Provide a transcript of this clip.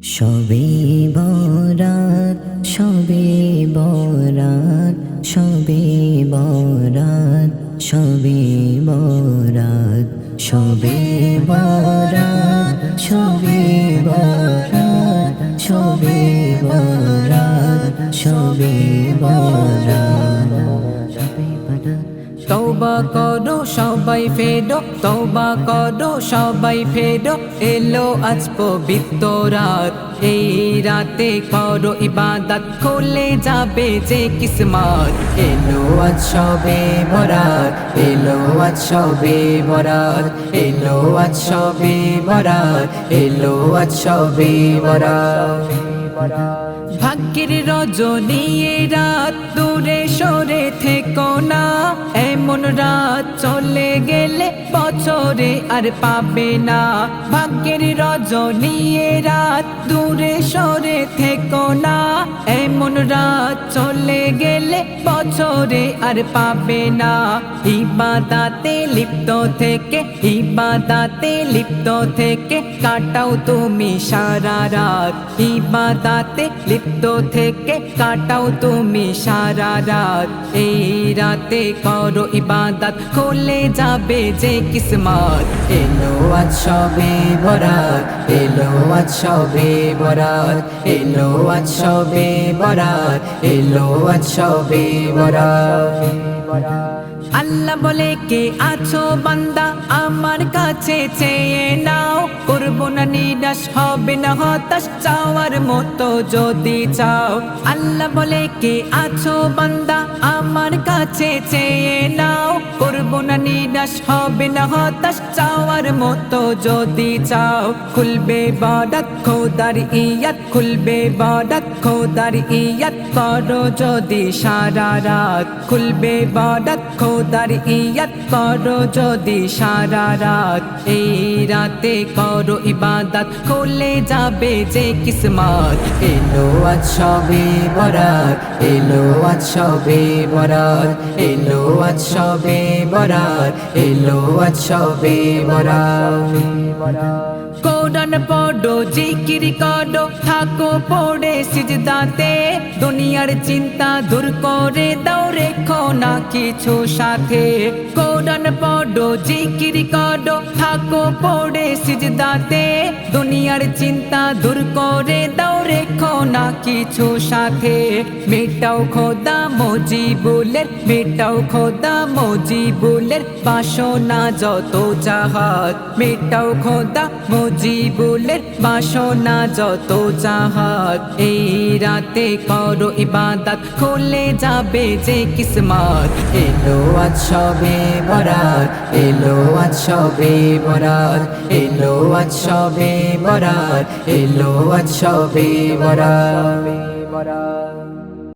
শবে বরাত শবে বরাত শবে বরাত শবে বরাত শবে বরাত শবে বরাত শবে বরাত শবে বরাত তওবা করো সবাই ফেরো তওবা করো সবাই ফেরো এলো আজ পবিত্র রাত এই রাতে করো ইবাদত খুলে যাবে যে কিসমত এলো আজ শবে বরাত এলো আজ শবে বরাত এলো আজ শবে বরাত এলো আজ শবে বরাত ভাগ্যের রজনী রাত দূরে সরে থেকো না এমন রাত চলে গেলে বছরে আর পাবে না ভাগ্যের রজনী রাত দূরে সরে থেকো না এমন রাত চলে গেলে বছরে আর পাবে না ইবাদতে লিপ্ত থেকে ইবাদতে লিপ্ত থেকে কাটাও তুমি সারা রাত ইবাদতে লিপ্ত থেকে কাটাও তুমি সারা রাত এই রাতে করো ইবাদত খুলে যাবে যে কিসমত এলো আজ শবে বরাত এলো আজ শবে বরাত এলো আজ শবে বরাত এলো আজ শবে বরাত আল্লাহ বলে কে আছো বান্দা আমার কাছে চেয়ে নাও করবো না নিরাশ হবে না হতাশ চাওয়ার মতো যদি চাও আল্লাহ বলে কে আছো বান্দা আমার কাছে চেয়ে নাও করবো না নিরাশ হবে না হতাশ চাওয়ার মতো যদি চাও খুলবে বরাত খোদার ইয়াত খুলবে বরাত খোদার ইয়াত করো যদি সারা রাত খুলবে বরাত খোদার ইয়াত করো যদি সারা রাত এই রাতে করো ইবাদত খুলে যাবে যে কিসমত এলো আজ শবে বরাত এলো আজ শবে বরাত এলো আজ শবে বরাত এলো আজ শবে বরাত কোরআন পড়ো জিকির করো থাকো পড়ে সিজদাতে দুনিয়ার চিন্তা দূর করে দাও রেখো না কিছু সাথে কোরআন পড়ো জিকির করো থাকো পড়ে সিজদাতে দুনিয়ার চিন্তা দূর করে দাও রেখো না কিছু সাথে মেটাও খোদা মজিবুলের মেটাও খোদা মজিবুলের বাসনা যত চাহাত মেটাও খোদা মজিবুলের বাসনা যত চাহাত এই রাতে করো ইবাদত খুলে যাবে যে কিসমত এলো আজ শবে বরাত এলো আজ শবে বরাত এলো আজ শবে বরাত এলো আজ শবে বরাত